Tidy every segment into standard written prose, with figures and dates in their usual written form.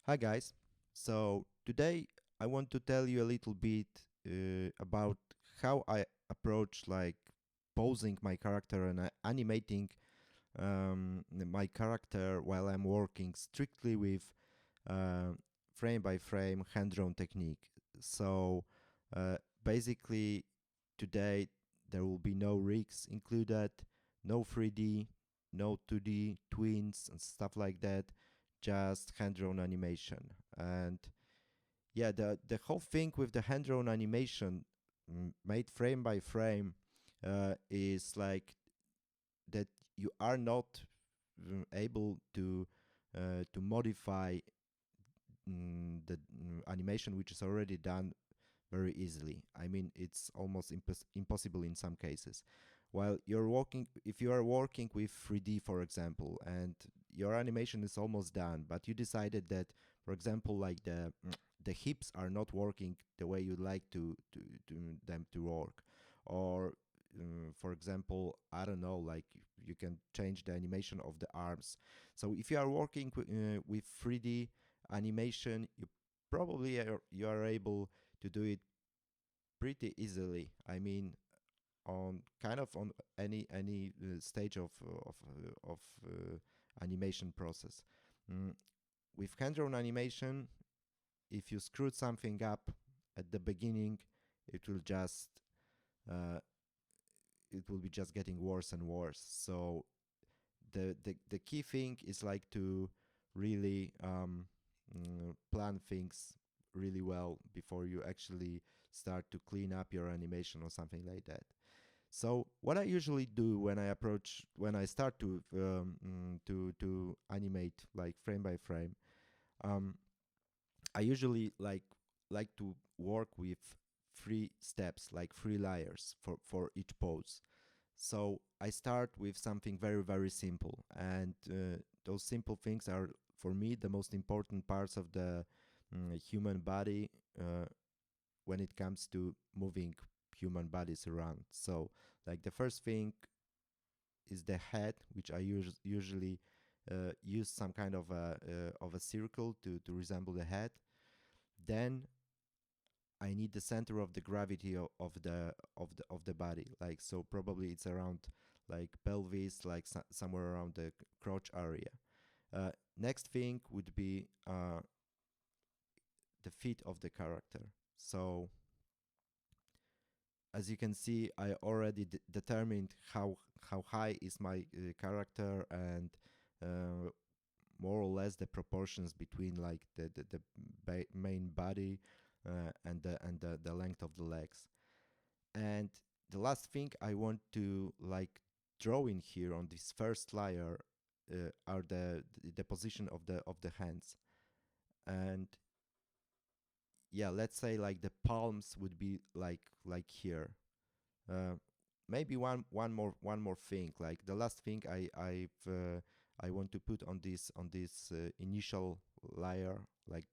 Hi guys. So today I want to tell you a little bit about how I approach like posing my character and animating my character while I'm working strictly with uh, frame by frame hand-drawn technique. So uh, basically today there will be no rigs included, no 3D, no 2D twins and stuff like that, just hand-drawn animation. And yeah, the whole thing with the hand-drawn animation made frame by frame is like that you are not able to modify the animation which is already done very easily. I mean, it's almost impossible in some cases. While you're working, if you are working with 3D, for example, and your animation is almost done, but you decided that, for example, like the hips are not working the way you'd like to them to work, or for example, I don't know, like you can change the animation of the arms. So if you are working with 3D animation, you are able to do it pretty easily. I mean, on kind of on any stage of animation process. Mm, with hand-drawn animation, if you screwed something up at the beginning, it will just uh, it will be just getting worse and worse. So the key thing is like to really plan things really well before you actually start to clean up your animation or something like that. So what I usually do when I start to animate like frame by frame, um, I usually like to work with three steps, like three layers for each pose. So I start with something very simple, and those simple things are for me the most important parts of the human body when it comes to moving human bodies around. So, like the first thing is the head, which I usually use some kind of a circle to resemble the head. Then I need the center of the gravity of the body. Like so, probably it's around like pelvis, like somewhere around the crotch area. Next thing would be the feet of the character. So as you can see, I already determined how high is my character and uh, more or less the proportions between like the main body and the length of the legs. And the last thing I want to like draw in here on this first layer are the position of the hands. And yeah, let's say like the palms would be like here. Uh, Maybe one more thing. Like the last thing I want to put on this initial layer, like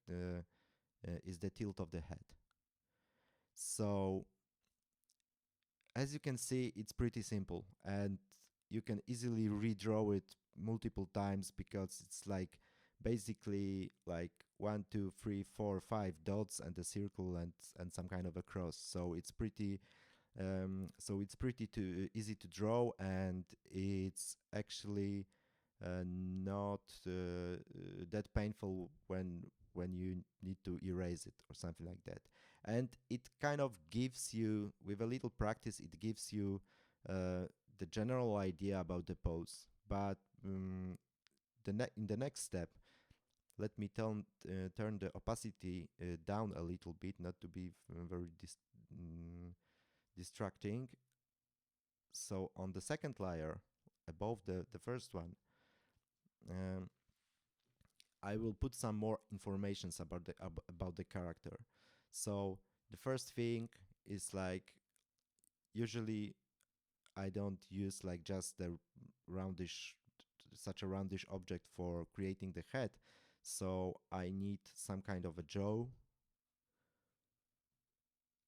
is the tilt of the head. So as you can see, it's pretty simple, and you can easily redraw it multiple times because it's like basically like 1, 2, 3, 4, 5 dots and a circle and some kind of a cross. So it's pretty easy to draw, and it's actually not that painful when you need to erase it or something like that. And it kind of gives you, with a little practice, it gives you uh, the general idea about the pose. But in the next step, let me turn the opacity down a little bit, not to be very distracting. So on the second layer, above the first one, um, I will put some more informations about the character. So the first thing is like usually I don't use like just the roundish such a roundish object for creating the head. So I need some kind of a jaw,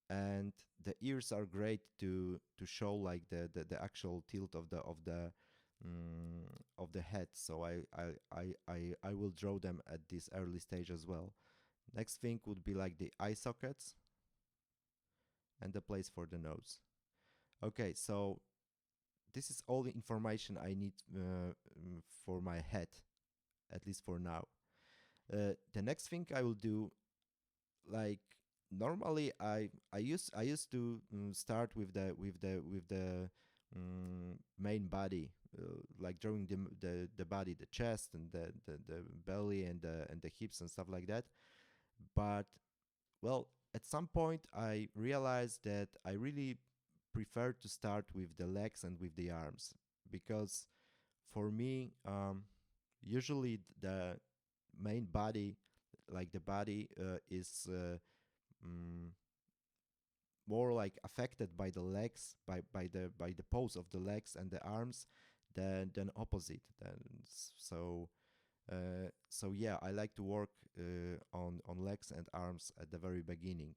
and the ears are great to show like the actual tilt of the mm, of the head. So I will draw them at this early stage as well. Next thing would be like the eye sockets and the place for the nose. Okay, so this is all the information I need for my head, at least for now. The next thing I will do, like normally I used to start with the main body, like drawing the body, the chest and the belly and the hips and stuff like that. But well, at some point I realized that I really prefer to start with the legs and with the arms, because for me, usually the main body, like the body, is mm, more like affected by the legs, by the pose of the legs and the arms, than opposite. So yeah, I like to work on legs and arms at the very beginning.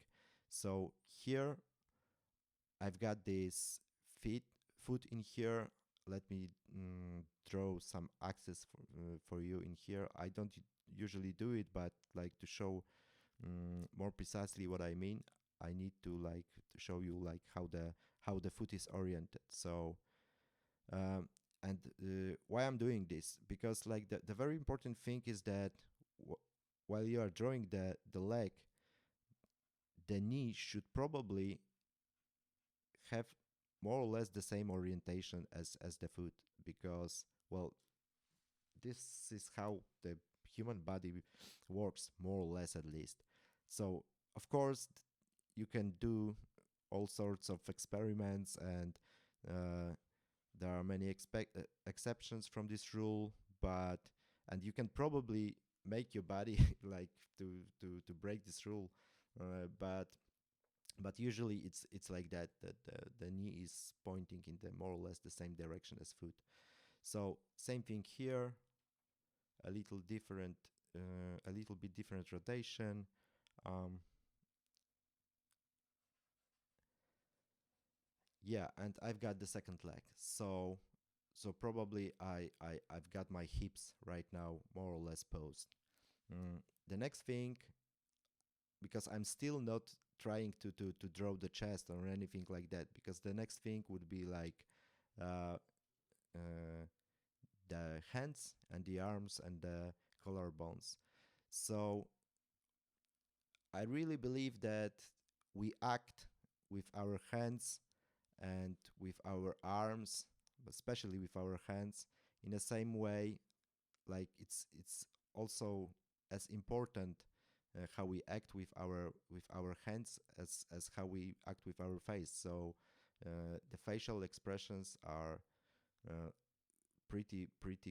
So here I've got this feet foot in here. Let me draw some axes for you in here. I don't usually do it, but like to show more precisely what I mean, I need to like to show you like how the foot is oriented. So um, and why I'm doing this, because like the very important thing is that while you are drawing the leg, the knee should probably have more or less the same orientation as the foot, because well, this is how the human body works, more or less, at least. So of course you can do all sorts of experiments, and uh, there are many exceptions from this rule, but and you can probably make your body like to break this rule, but usually it's like that, the knee is pointing in the more or less the same direction as foot. So same thing here, a little different, a little bit different rotation. um, yeah, and I've got the second leg. So probably I've got my hips right now more or less posed. The next thing, because I'm still not trying to draw the chest or anything like that, because the next thing would be like uh, uh, the hands and the arms and the collarbones. So I really believe that we act with our hands and with our arms, especially with our hands, in the same way. Like it's also as important how we act with our hands as how we act with our face. So the facial expressions are uh, pretty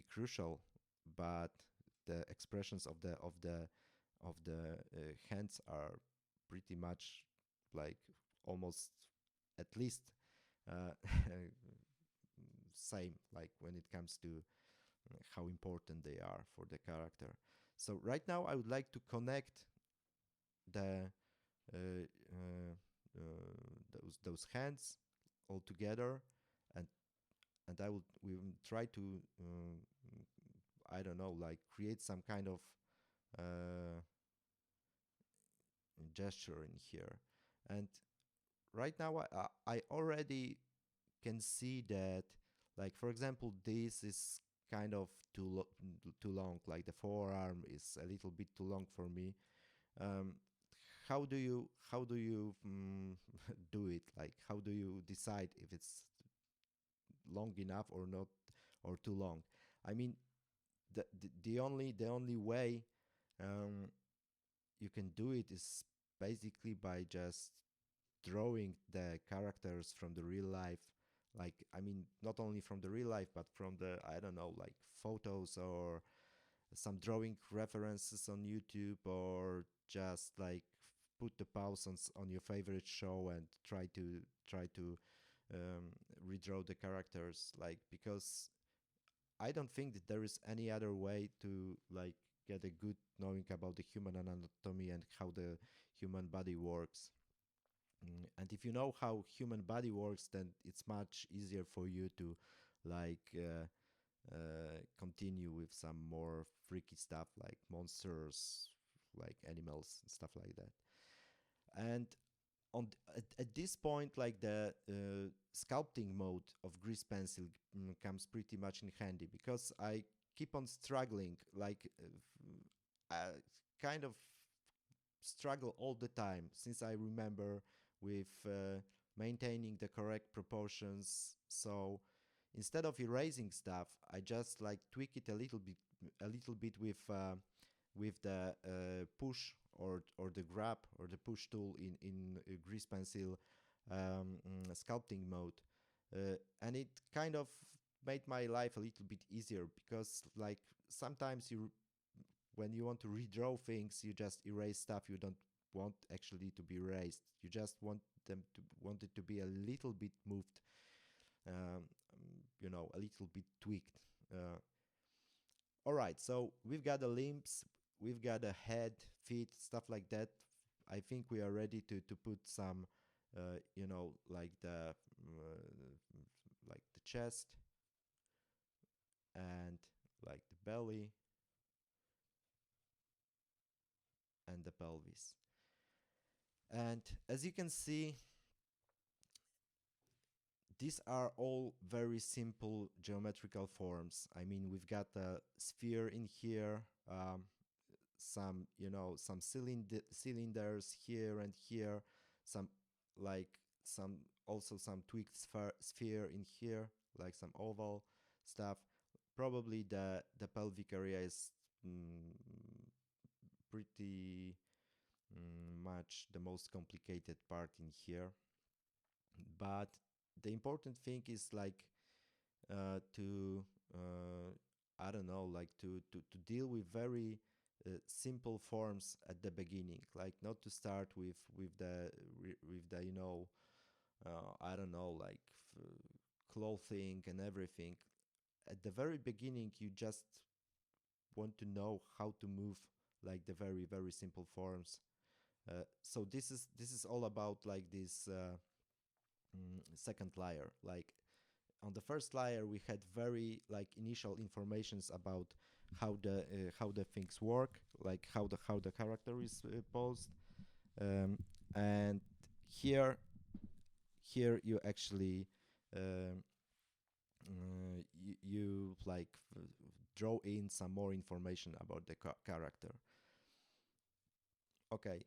crucial, but the expressions of the hands are pretty much like almost at least uh, same, like when it comes to how important they are for the character. So right now I would like to connect the uh, uh, those hands all together, and I will we will try to I don't know, like create some kind of uh, gesture in here. And right now I already can see that, like for example, this is kind of too long. Like the forearm is a little bit too long for me. Um, how do you do it? Like how do you decide if it's long enough or not, or too long? I mean, the only way um, you can do it is basically by just drawing the characters from the real life. Like I mean, not only from the real life, but from the, I don't know, like photos or some drawing references on YouTube, or just like put the pause on your favorite show and try to redraw the characters. Like, because I don't think that there is any other way to like get a good knowing about the human anatomy and how the human body works. And if you know how human body works, then it's much easier for you to like continue with some more freaky stuff like monsters, like animals and stuff like that. And at this point, like the sculpting mode of grease pencil comes pretty much in handy, because I keep on struggling, like I kind of struggle all the time since I remember with maintaining the correct proportions. So instead of erasing stuff, I just like tweak it a little bit with the push or the grab or the push tool in grease pencil sculpting mode, and it kind of made my life a little bit easier, because like sometimes you when you want to redraw things, you just erase stuff you don't want actually to be erased. You just want it to be a little bit moved, um, a little bit tweaked. All right, so we've got the limbs, we've got a head, feet, stuff like that. I think we are ready to put some, like the chest and like the belly and the pelvis. And as you can see, these are all very simple geometrical forms. I mean, we've got a sphere in here, some cylinders here and here, some like some tweaked sphere in here, like some oval stuff. Probably the pelvic area is mm, pretty much the most complicated part in here. But the important thing is like to I don't know, like to deal with very simple forms at the beginning, like not to start with the I don't know, like clothing and everything. At the very beginning, you just want to know how to move like the very simple forms. So this is all about like this second layer. Like on the first layer, we had very like initial informations about how the things work, like how the character is posed, um, and here you actually um, you like draw in some more information about the character. Okay,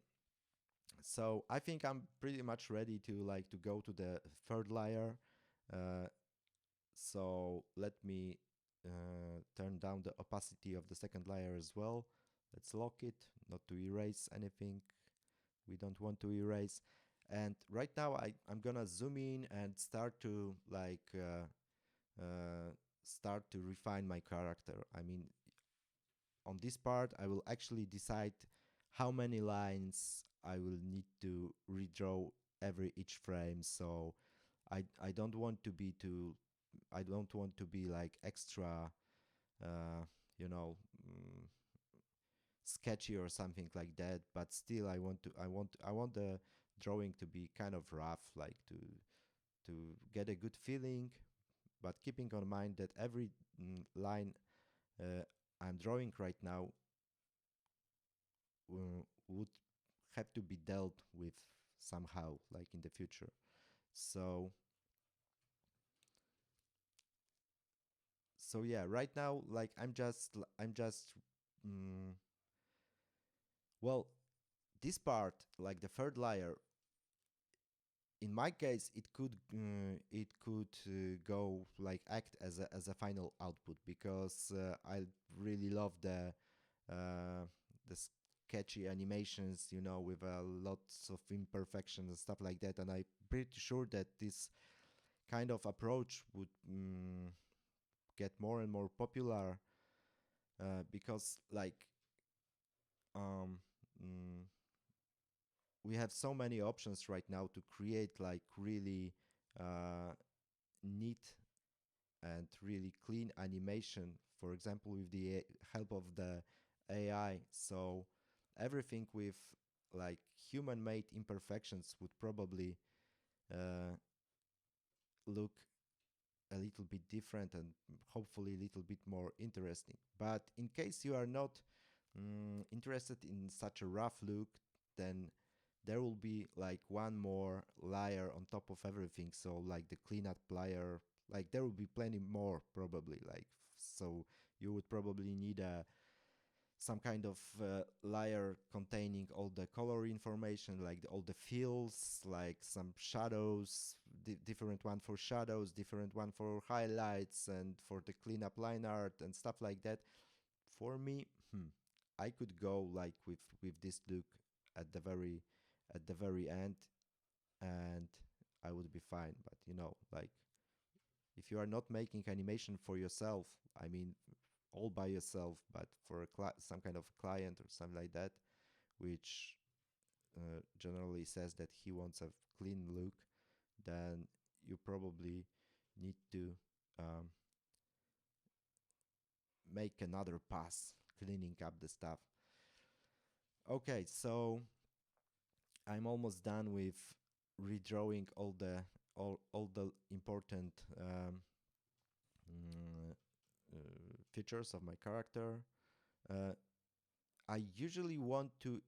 so I think I'm pretty much ready to go to the third layer. Uh, So let me turn down the opacity of the second layer as well. Let's lock it, not to erase anything we don't want to erase. And right now I'm gonna zoom in and start to refine my character. I mean, on this part, I will actually decide how many lines I will need to redraw every each frame. So I don't want to be like extra, uh, you know, mm, sketchy or something like that. But still, I want the drawing to be kind of rough, like to get a good feeling, but keeping on mind that every line uh, I'm drawing right now would have to be dealt with somehow, like in the future. So yeah, right now, like I'm just mm, well, this part, like the third layer, in my case, it could go like act as a final output, because I really love the sketchy animations, with lots of imperfections and stuff like that, and I'm pretty sure that this kind of approach would get more and more popular, because like um, mm, we have so many options right now to create like really uh, neat and really clean animation, for example, with the help of the AI. So everything with like human-made imperfections would probably uh, look a little bit different and hopefully a little bit more interesting. But in case you are not interested in such a rough look, then there will be like one more layer on top of everything. So like the cleanup layer, like there will be plenty more probably. Like so, you would probably need a some kind of layer containing all the color information, like all the fills, like some shadows, different one for shadows, different one for highlights, and for the cleanup line art and stuff like that. For me, I could go like with this look at the very end, and I would be fine. But like if you are not making animation for yourself, I mean, all by yourself, but for some kind of client or something like that, which generally says that he wants a clean look, then you probably need to um, make another pass cleaning up the stuff. Okay, so I'm almost done with redrawing all the important mm, features of my character. Uh, I usually want to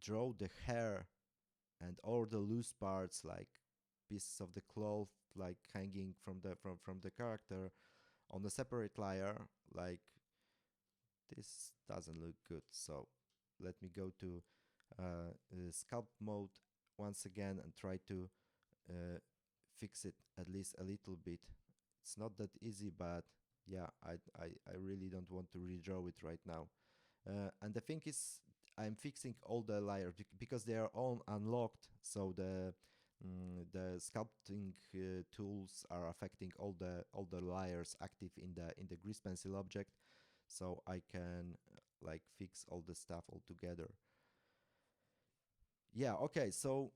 draw the hair and all the loose parts, like pieces of the cloth, like hanging from the character, on a separate layer. Like this doesn't look good, so let me go to sculpt mode once again and try to fix it at least a little bit. It's not that easy, but yeah, I really don't want to redraw it right now. And the thing is, I'm fixing all the layers because they are all unlocked. So the sculpting tools are affecting all the layers active in the grease pencil object. So I can like fix all the stuff all together. Yeah. Okay. So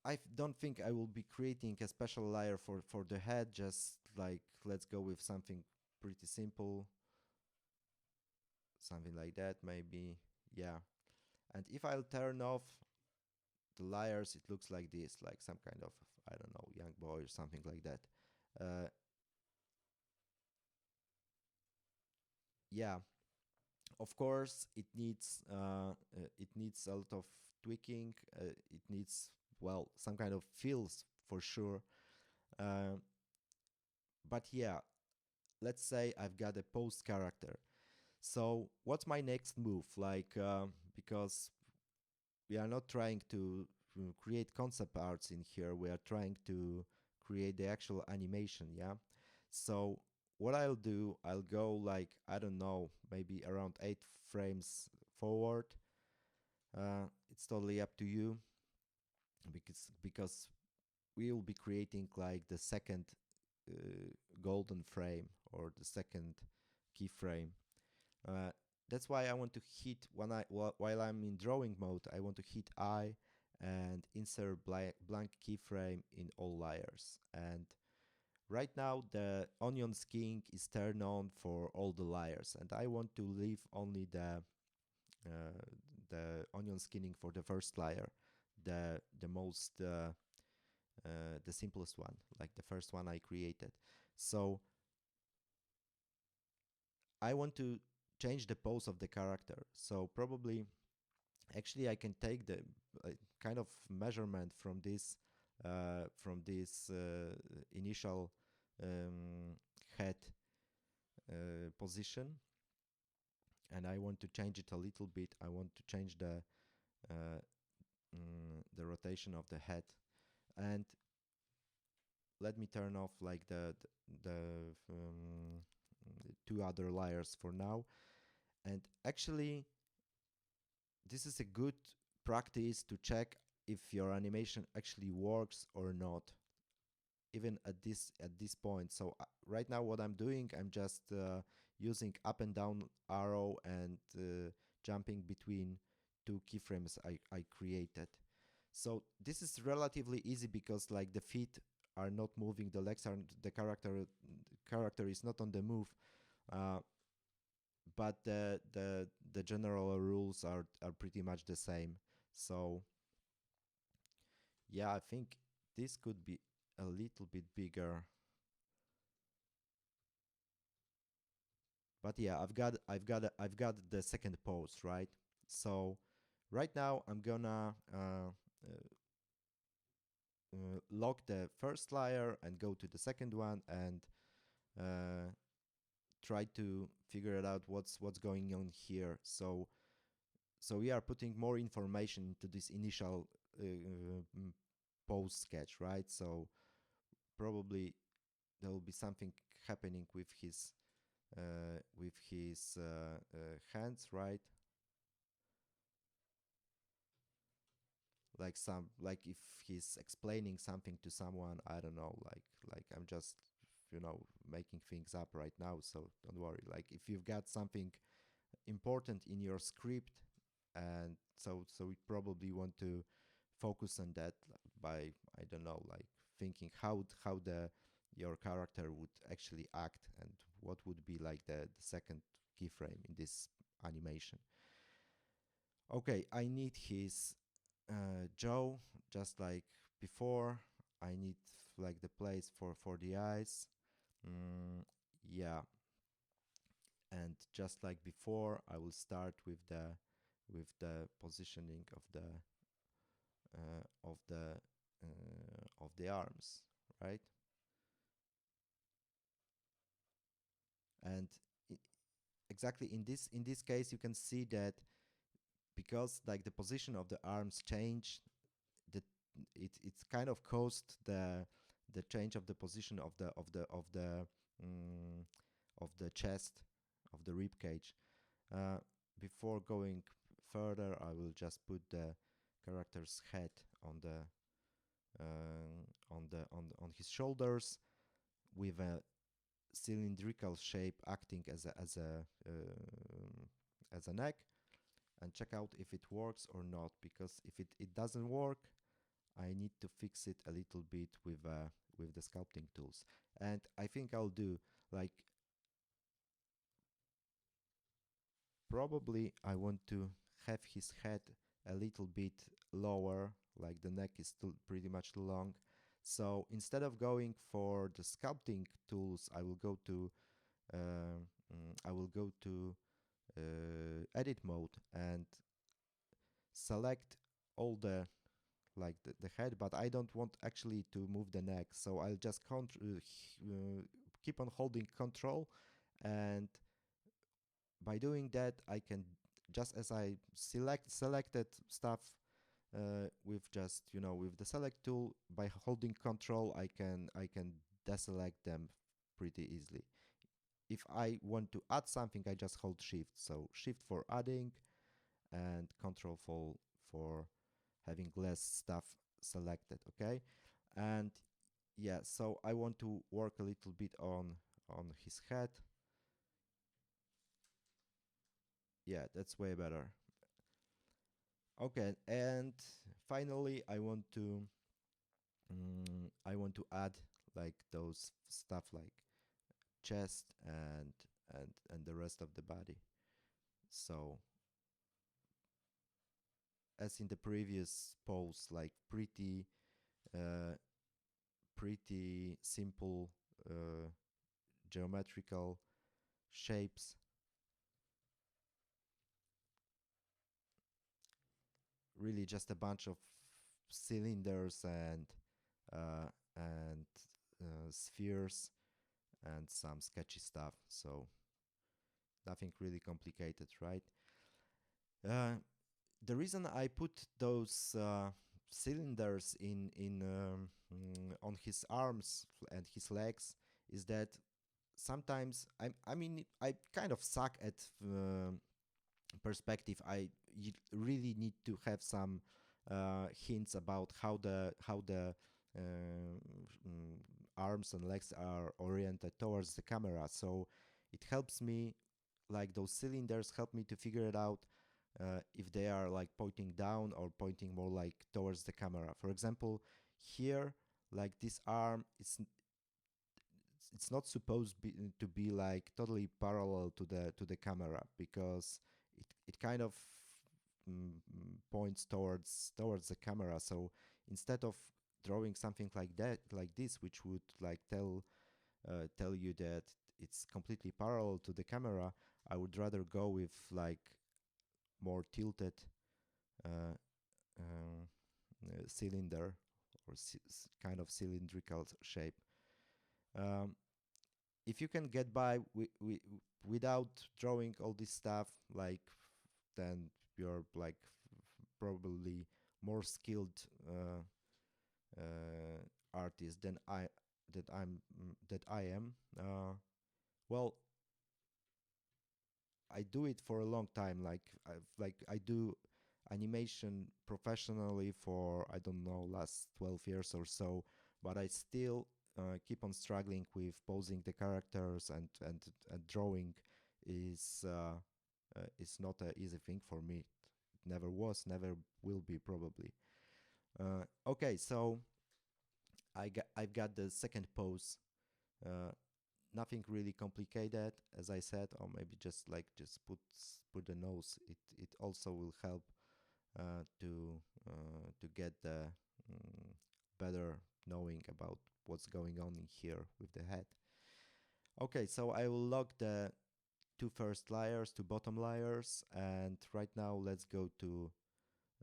I don't think I will be creating a special layer for the head. Just like let's go with something pretty simple. Something like that maybe. Yeah. And if I'll turn off the layers, it looks like this, like some kind of, I don't know, young boy or something like that. Uh, yeah, of course, it needs a lot of tweaking. It needs, well, some kind of fills for sure. Uh, but yeah, let's say I've got a post character. So what's my next move? Like, because we are not trying to create concept arts in here. We are trying to create the actual animation, yeah? So what I'll do, I'll go like, I don't know, maybe around 8 frames forward. It's totally up to you because we will be creating like the second golden frame or the second keyframe. Uh, that's why I want to hit while I'm in drawing mode. I want to hit I and insert blank keyframe in all layers. And right now the onion skin is turned on for all the layers, and I want to leave only the onion skinning for the first layer, the most the simplest one, like the first one I created. So I want to change the pose of the character. So probably, actually, I can take the kind of measurement from this initial head position, and I want to change it a little bit. I want to change the rotation of the head, and let me turn off like the two other layers for now. And actually, this is a good practice to check if your animation actually works or not, even at this point. So right now what I'm doing, I'm just using up and down arrow and jumping between two keyframes I created. So this is relatively easy because like the feet are not moving, the legs are, the character is not on the move, uh, but the general rules are pretty much the same. So yeah, I think this could be a little bit bigger. But yeah, I've got the second pose, right? So right now I'm gonna lock the first layer and go to the second one and uh, try to figure it out what's going on here. So we are putting more information into this initial pose sketch, right? So probably there will be something happening with his hands, right? Like if he's explaining something to someone, I don't know, like I'm just making things up right now, so don't worry. Like if you've got something important in your script, and so we probably want to focus on that by, I don't know, like thinking how the your character would actually act and what would be like the second keyframe in this animation. Okay, I need his jaw just like before. I need like the place for the eyes. Yeah, and just like before, I will start with the positioning of the arms, right? And I exactly in this case, you can see that because like the position of the arms change, that it's kind of caused the change of the position mm, of the chest, of the rib cage. Uh, Before going further, I will just put the character's head on his shoulders with a cylindrical shape acting as a neck, and check out if it works or not, because if it doesn't work, I need to fix it a little bit with the sculpting tools. And I think I'll do like, probably I want to have his head a little bit lower, like the neck is still pretty much long. So instead of going for the sculpting tools, I will go to edit mode and select all the head, but I don't want actually to move the neck. So I'll just keep on holding control, and by doing that, I can, just as I selected stuff with just with the select tool, by holding control, I can deselect them pretty easily. If I want to add something, I just hold shift. So shift for adding, and control for having less stuff selected. Okay, and yeah, so I want to work a little bit on his head. Yeah, that's way better. Okay, and finally, I want to add like those stuff like chest and the rest of the body. So as in the previous pose, like uh, pretty simple uh, geometrical shapes, really just a bunch of cylinders uh, and spheres and some sketchy stuff. So nothing really complicated, right? Uh, the reason I put those cylinders on his arms and his legs is that sometimes I mean I kind of suck at perspective. You really need to have some hints about how the mm, arms and legs are oriented towards the camera. So it helps me, like those cylinders help me to figure it out if they are like pointing down or pointing more like towards the camera. For example, here, like this arm, it's not supposed to be like totally parallel to the camera, because it kind of points towards the camera. So instead of drawing something like that, like this, which would like tell you that it's completely parallel to the camera, I would rather go with like more tilted uh, uh, cylinder or kind of cylindrical shape. Um, if you can get by without drawing all this stuff, like, then you're like probably more skilled artist than I am. Well, I do it for a long time. I do animation professionally for, I don't know, last 12 years or so, but I still keep on struggling with posing the characters, and drawing is not an easy thing for me. It never was, never will be probably. Okay, so I've got the second pose. Uh, Nothing really complicated, as I said, or maybe just put the nose. It also will help to get the mm, better knowing about what's going on in here with the head. Okay, so I will lock the two first layers, two bottom layers, and right now let's go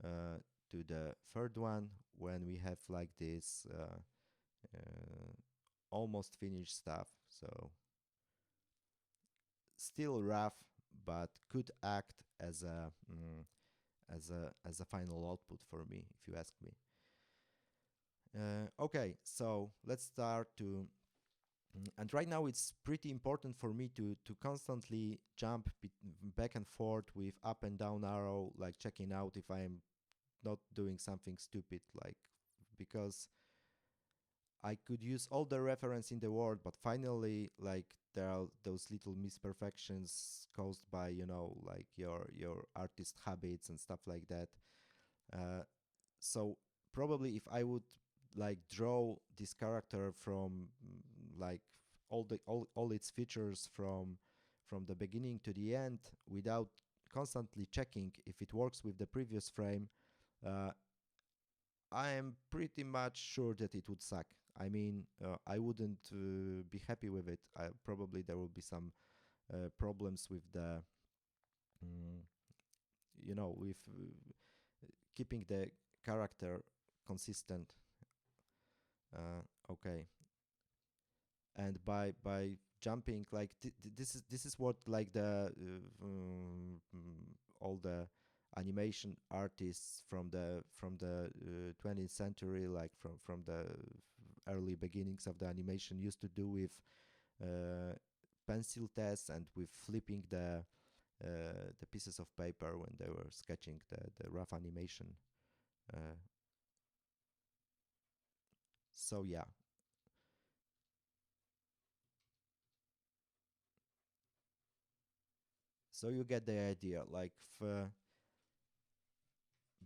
uh, to the third one, when we have like this almost finished stuff. So still rough, but could act as a final output for me, if you ask me. Okay, so let's start to. And right now it's pretty important for me to constantly jump back and forth with up and down arrow, like checking out if I'm not doing something stupid, like, because I could use all the reference in the world, but finally, like, there are those little misperfections caused by, like your artist habits and stuff like that. Uh, so probably if I would like draw this character from like all its features from the beginning to the end without constantly checking if it works with the previous frame, uh, I am pretty much sure that it would suck. I mean, I wouldn't be happy with it. Probably there will be some problems with the, mm, with keeping the character consistent. Okay, and by jumping, like this is what like the all the animation artists from the 20th century, like from the early beginnings of the animation, used to do with uh, pencil tests and with flipping the pieces of paper when they were sketching the rough animation. Uh, so yeah, so you get the idea. Like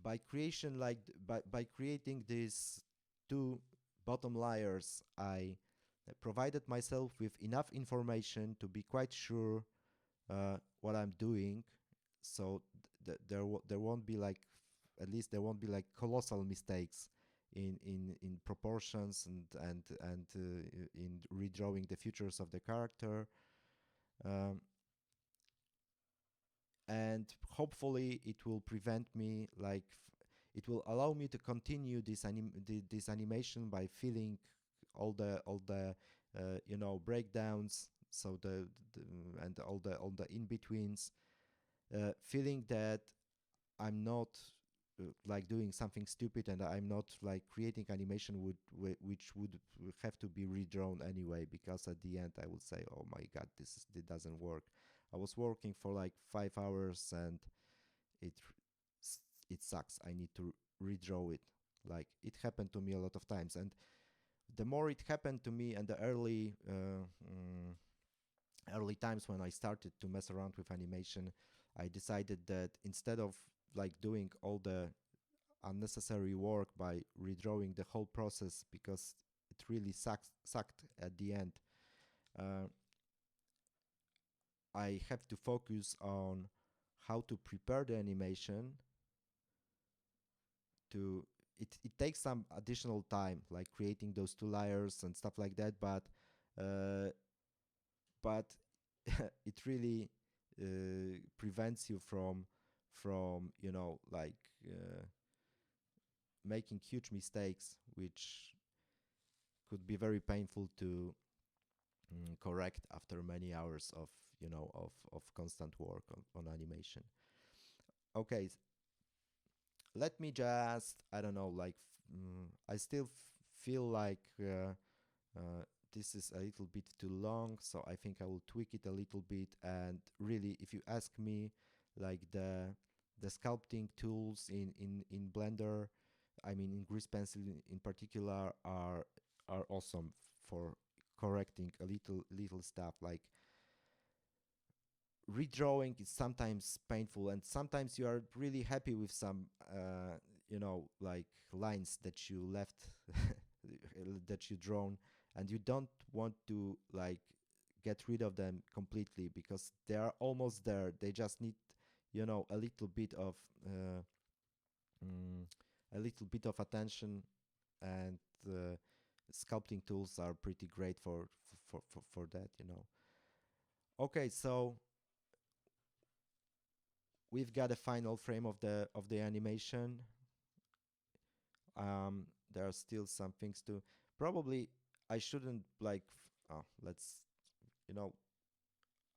by creation, like by creating these two bottom layers, I provided myself with enough information to be quite sure what I'm doing. So there won't be like, at least there won't be like colossal mistakes in proportions and in redrawing the features of the character. Um, and hopefully it will prevent me, like, it will allow me to continue this animation by filling all the breakdowns, so the and all the in betweens, feeling that I'm not like doing something stupid, and I'm not like creating animation which would have to be redrawn anyway, because at the end I would say, oh my god, this doesn't work. I was working for like 5 hours, and it it sucks. I need to redraw it. Like, it happened to me a lot of times, and the more it happened to me, and the early times when I started to mess around with animation, I decided that instead of like doing all the unnecessary work by redrawing the whole process, because it really sucked at the end, uh, I have to focus on how to prepare the animation to it takes some additional time, like creating those two layers and stuff like that, uh, but it really prevents you from like making huge mistakes, which could be very painful to correct after many hours of of constant work on animation. Okay, let me just, I don't know, like I still feel like this is a little bit too long, so I think I will tweak it a little bit. And really, if you ask me, like the sculpting tools in Blender, I mean in Grease Pencil in particular, are awesome for correcting a little stuff. Like redrawing is sometimes painful, and sometimes you are really happy with some like lines that you left that you drawn, and you don't want to like get rid of them completely because they are almost there. They just need a little bit of mm, a little bit of attention, and sculpting tools are pretty great for that. Okay, so we've got a final frame of the animation. There are still some things to probably I shouldn't like let's you know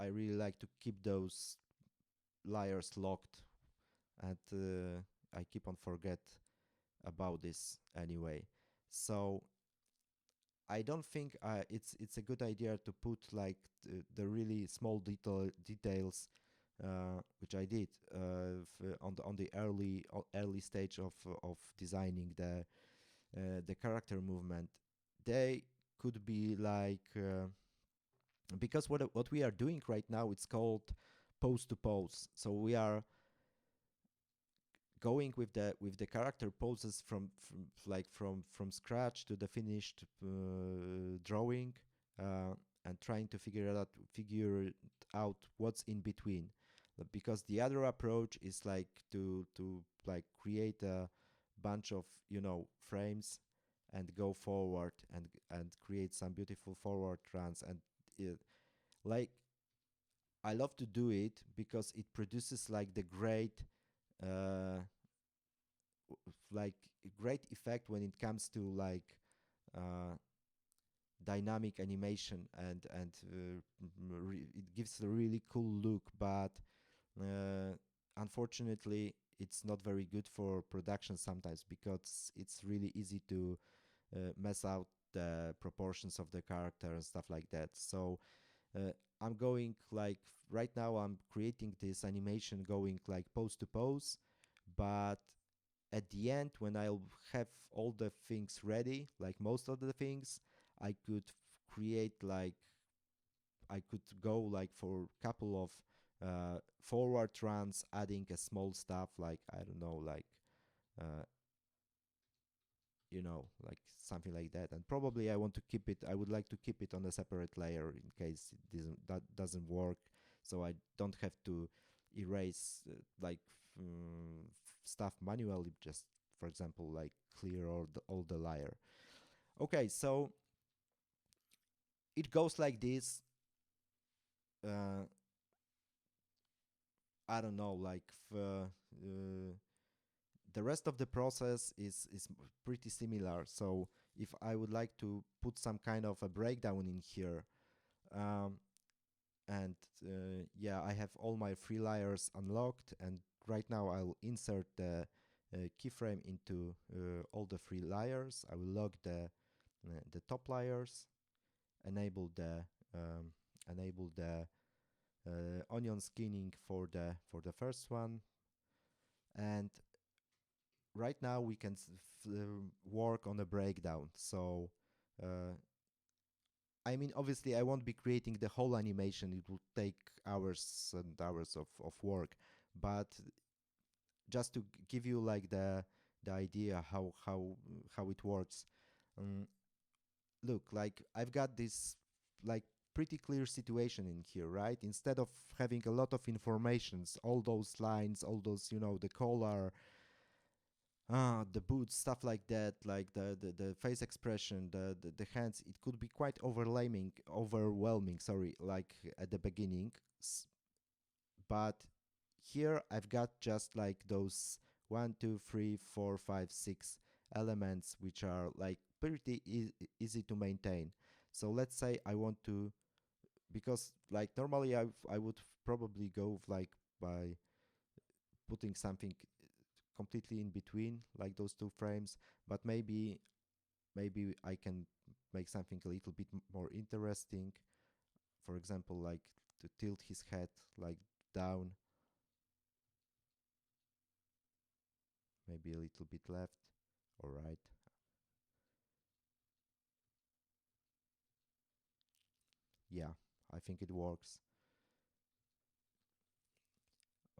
I really like to keep those layers locked, and I keep on forget about this anyway. So I don't think it's a good idea to put like the really small details, which I did on the early stage of designing the character movement. They could be like because what we are doing right now, it's called pose to pose. So we are going with the character poses from scratch to the finished drawing, and trying to figure out what's in between. Because the other approach is like to like create a bunch of frames and go forward and create some beautiful forward runs, and like I love to do it because it produces like the uh, like great effect when it comes to like uh, dynamic animation, and it gives a really cool look. But uh, unfortunately, it's not very good for production sometimes because it's really easy to mess out the proportions of the character and stuff like that. So uh, I'm going like right now I'm creating this animation going like pose to pose, but at the end, when I'll have all the things ready, like most of the things, I could create like I could go like for a couple of forward runs, adding a small stuff like I don't know, like uh, like something like that. And probably I want to keep it. I would like to keep it on a separate layer in case that doesn't work, so I don't have to erase like stuff manually. Just for example, like clear all the layer. Okay, so it goes like this. Uh, I don't know, like the rest of the process is pretty similar. So if I would like to put some kind of a breakdown in here, um, and yeah, I have all my free layers unlocked, and right now I'll insert the keyframe into all the free layers. I will lock the top layers, enable the um, enable the onion skinning for the first one, and right now we can work on a breakdown. So I mean, obviously I won't be creating the whole animation. It will take hours and hours of work, but just to give you like the idea how it works. um, Look, like I've got this like pretty clear situation in here, right? Instead of having a lot of informations, all those lines, all those the color, the boots, stuff like that, like the face expression, the hands. It could be quite overwhelming. Sorry, like at the beginning, but here I've got just like those 1, 2, 3, 4, 5, 6 elements, which are like pretty easy to maintain. So let's say I want to, because like normally I would probably go like by putting something completely in between, like those two frames, but maybe I can make something a little bit more interesting. For example, like to tilt his head like down, maybe a little bit left or right. Yeah, I think it works.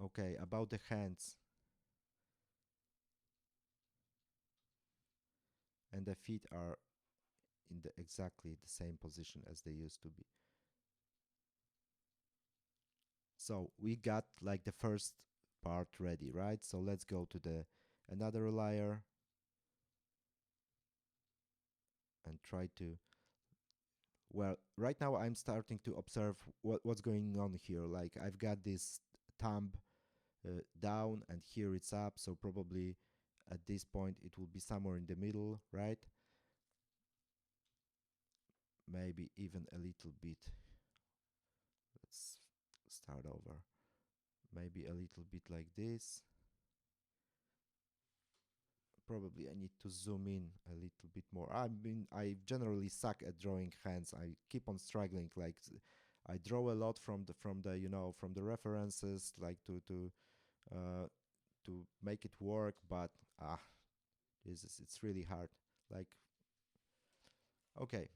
Okay, about the hands and the feet are in the exactly the same position as they used to be. So we got like the first part ready, right? So let's go to the another layer and try to, well, right now I'm starting to observe what's going on here. Like I've got this thumb down and here it's up, so probably at this point it will be somewhere in the middle, right? Maybe even a little bit. Let's start over. Maybe a little bit like this. Probably I need to zoom in a little bit more. I generally suck at drawing hands. I keep on struggling. Like I draw a lot from the from the references, like uh, to make it work. But Jesus, it's really hard. Like okay,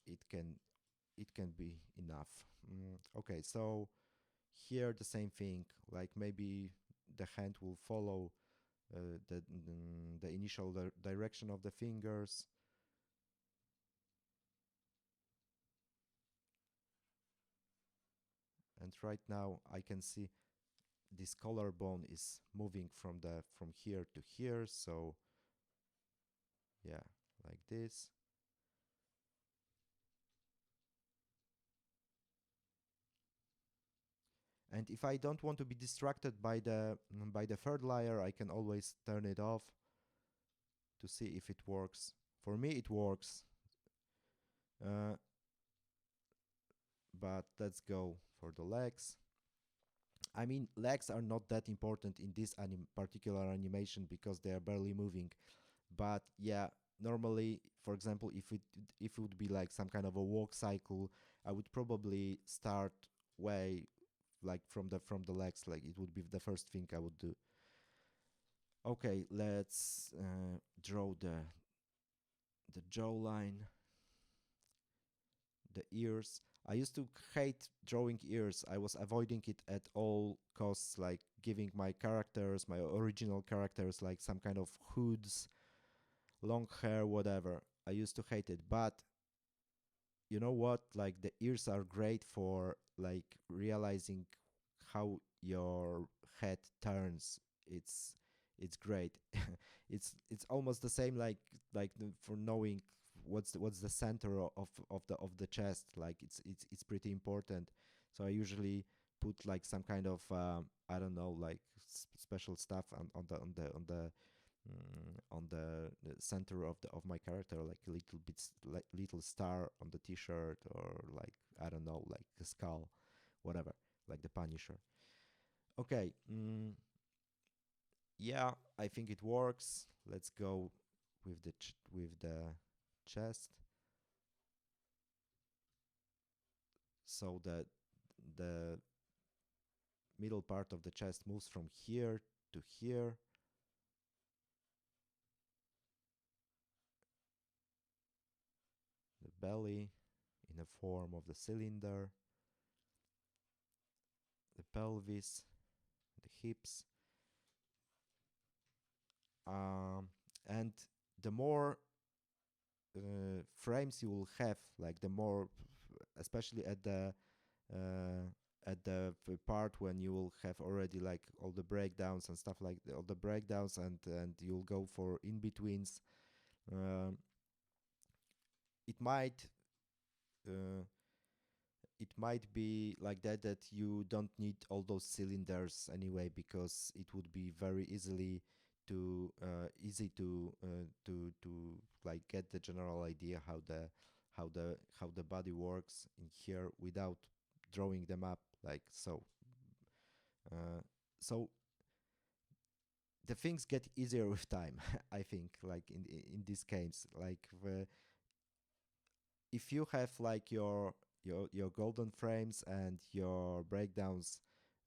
it can it can be enough. Okay, so here the same thing. Like maybe the hand will follow the initial direction of the fingers. And right now I can see this collarbone is moving from here to here, so yeah, like this. And if I don't want to be distracted by the third layer, I can always turn it off to see if it works. For me it works, uh, but let's go for the legs. I mean, legs are not that important in this particular animation because they are barely moving. But yeah, normally, for example, if it would be like some kind of a walk cycle, I would probably start way like from the legs. Like it would be the first thing I would do. Okay, let's draw the jawline, the ears. I used to hate drawing ears. I was avoiding it at all costs, like giving my characters, my original characters, like some kind of hoods, long hair, whatever. I used to hate it. But you know what? Like the ears are great for like realizing how your head turns. It's great. It's almost the same for knowing what's the center of the chest. Like it's pretty important. So I usually put like some kind of I don't know, like special stuff on the center of my character, like a little bit like little star on the t-shirt, or like I don't know, like a skull, whatever, like the Punisher. Okay, yeah, I think it works. Let's go with the chest. So that the middle part of the chest moves from here to here. The belly in the form of the cylinder, the pelvis, the hips. And the more frames you will have, like the more, especially at the at the part when you will have already like all the breakdowns and stuff like all the breakdowns, and you'll go for in betweens. um, it might uh, it might be like that you don't need all those cylinders anyway, because it would be very easy to like get the general idea how the body works in here without drawing them up like so. uh, so the things get easier with time. I think, like in this case, like if you have like your golden frames and your breakdowns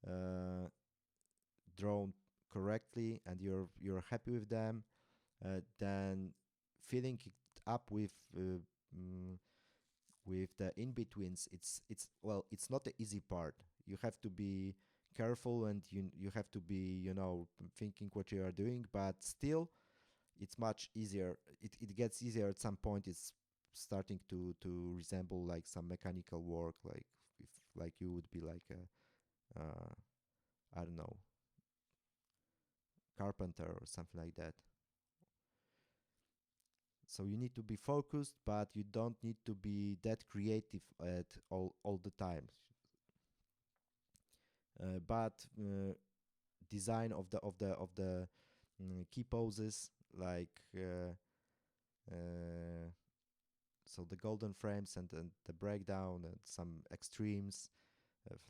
uh, drawn correctly, and you're happy with them, then filling it up mm, with the in betweens, it's well, it's not the easy part. You have to be careful, and you have to be, thinking what you are doing, but still it's much easier. It gets easier at some point. It's starting to resemble like some mechanical work, like if like you would be like a I don't know, carpenter or something like that. So you need to be focused, but you don't need to be that creative at all the time. But design of the key poses, like uh, so the golden frames and the breakdown and some extremes,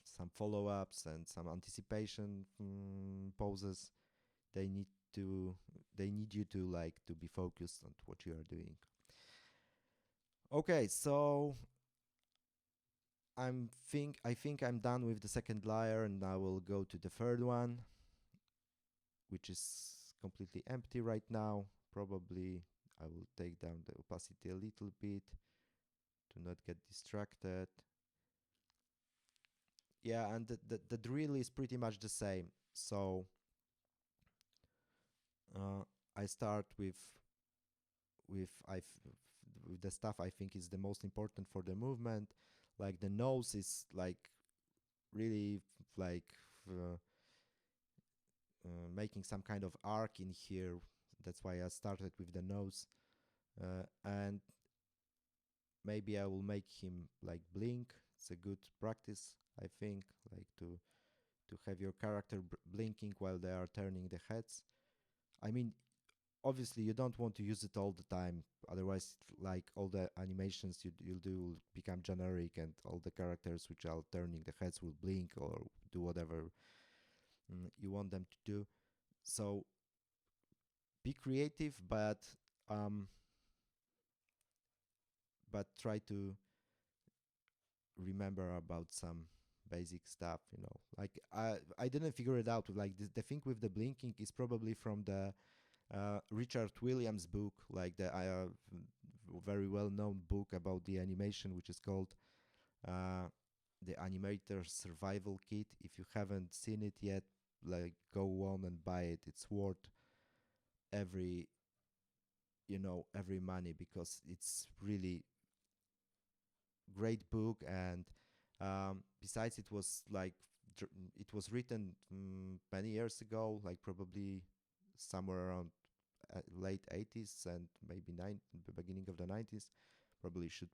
some follow-ups and some anticipation poses. They need to they need you to like to be focused on what you are doing. Okay, so I think I'm done with the second layer, and I will go to the third one, which is completely empty right now. Probably I will take down the opacity a little bit to not get distracted. Yeah, and the drill is pretty much the same. So uh, I start with I with the stuff I think is the most important for the movement. Like the nose is like really like uh, making some kind of arc in here. That's why I started with the nose, and maybe I will make him like blink. It's a good practice, I think, like to have your character blinking while they are turning the heads. I mean, obviously you don't want to use it all the time, otherwise like all the animations you'll do will become generic, and all the characters which are turning the heads will blink or do whatever you want them to do. So be creative, um but try to remember about some basic stuff, like I didn't figure it out. Like the thing with the blinking is probably from the Richard Williams book, like the very well-known book about the animation, which is called uh, the Animator Survival Kit. If you haven't seen it yet, like go on and buy it. It's worth every every money, because it's really great book. And besides, it was written many years ago, like probably somewhere around late 80s and maybe the beginning of the 90s. Probably should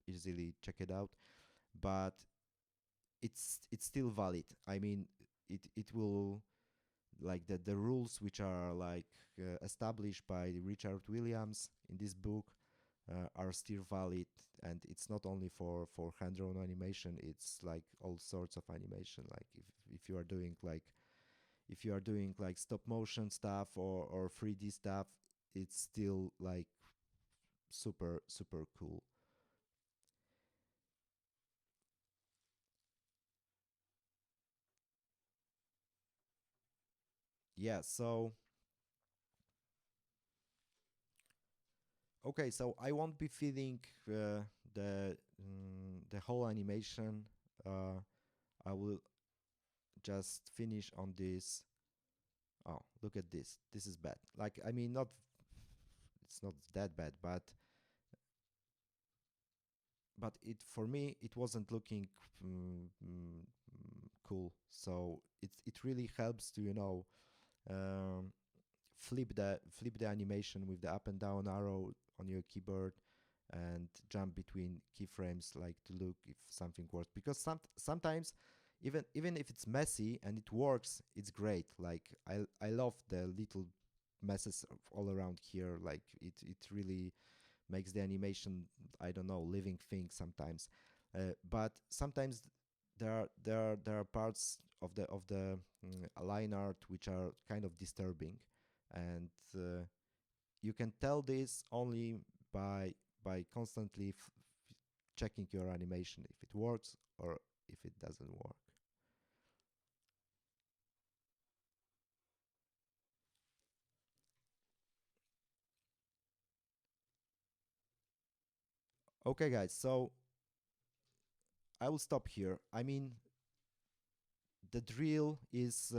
easily check it out, but it's still valid. I mean, it will, like the rules which are like established by Richard Williams in this book are still valid. And it's not only for hand-drawn animation, it's like all sorts of animation. Like if you are doing like if you are doing like stop motion stuff or 3D stuff, it's still like super super cool. Yeah, so okay, so I won't be feeding the whole animation. uh, I will just finish on this. Oh, look at this. This is bad. Like, I mean, not it's not that bad, but it for me it wasn't looking cool. So it really helps to um, flip the animation with the up and down arrow on your keyboard and jump between keyframes, like to look if something works, because sometimes even if it's messy and it works, it's great. Like I love the little messes all around here. Like it really makes the animation, I don't know, living thing sometimes. But sometimes there are parts of the line art which are kind of disturbing, and you can tell this only by constantly checking your animation if it works or if it doesn't work. Okay, guys, so I will stop here. I mean, the drill is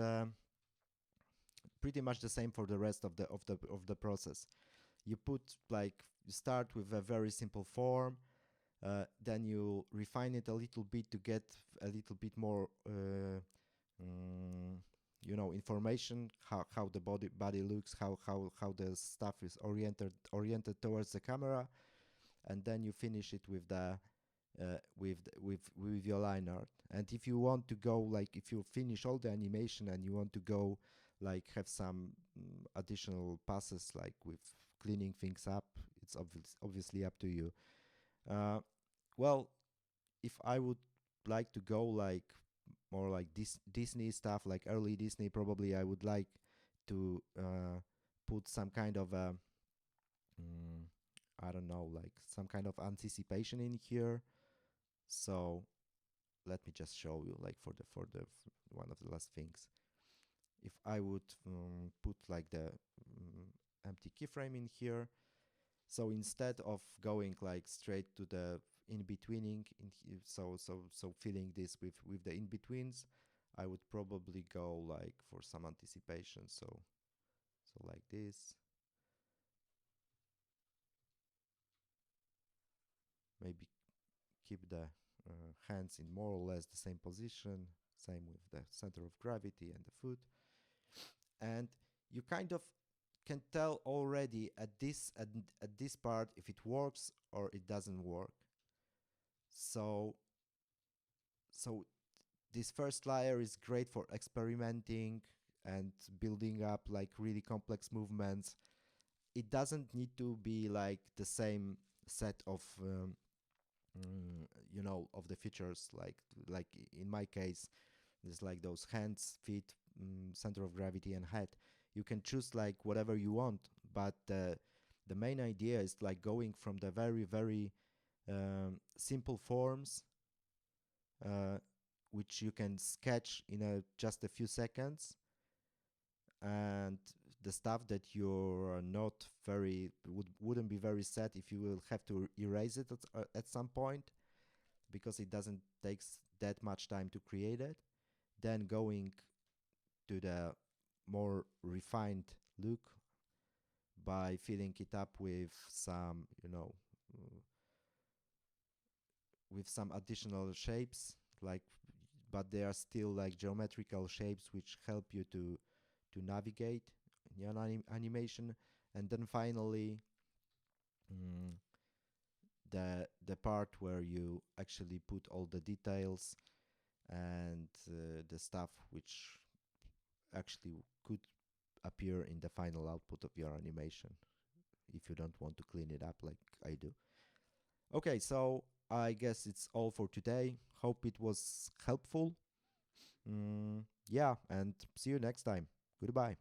pretty much the same for the rest of the process. You start with a very simple form, then you refine it a little bit to get a little bit more mm, information, how the body looks, how the stuff is oriented towards the camera, and then you finish it with the with your line art. And if you want to go, like, if you finish all the animation and you want to go, like, have some additional passes, like with cleaning things up, it's obviously up to you. uh, well, if I would like to go like more like this Disney stuff, like early Disney, probably I would like to put some kind of mm, I don't know, like some kind of anticipation in here. So let me just show you, like, one of the last things. If I would put like the empty keyframe in here, so instead of going like straight to the in-betweening, so filling this with the in-betweens, I would probably go like for some anticipation. So like this, maybe keep the hands in more or less the same position, same with the center of gravity and the foot. And you kind of can tell already at this part if it works or it doesn't work. So so this first layer is great for experimenting and building up like really complex movements. It doesn't need to be like the same set of of the features, like in my case, there's like those hands, feet, center of gravity, and head. You can choose like whatever you want, but the main idea is like going from the very, very simple forms, uh, which you can sketch in just a few seconds, and the stuff that you're not wouldn't be very sad if you will have to erase it at some point, because it doesn't take that much time to create it. Then going to the more refined look by filling it up with some, with some additional shapes, like, but they are still like geometrical shapes which help you to navigate in your animation. And then finally, mm, the part where you actually put all the details and the stuff which actually could appear in the final output of your animation, if you don't want to clean it up like I do. Okay, so I guess it's all for today. Hope it was helpful. Yeah, and see you next time. Goodbye.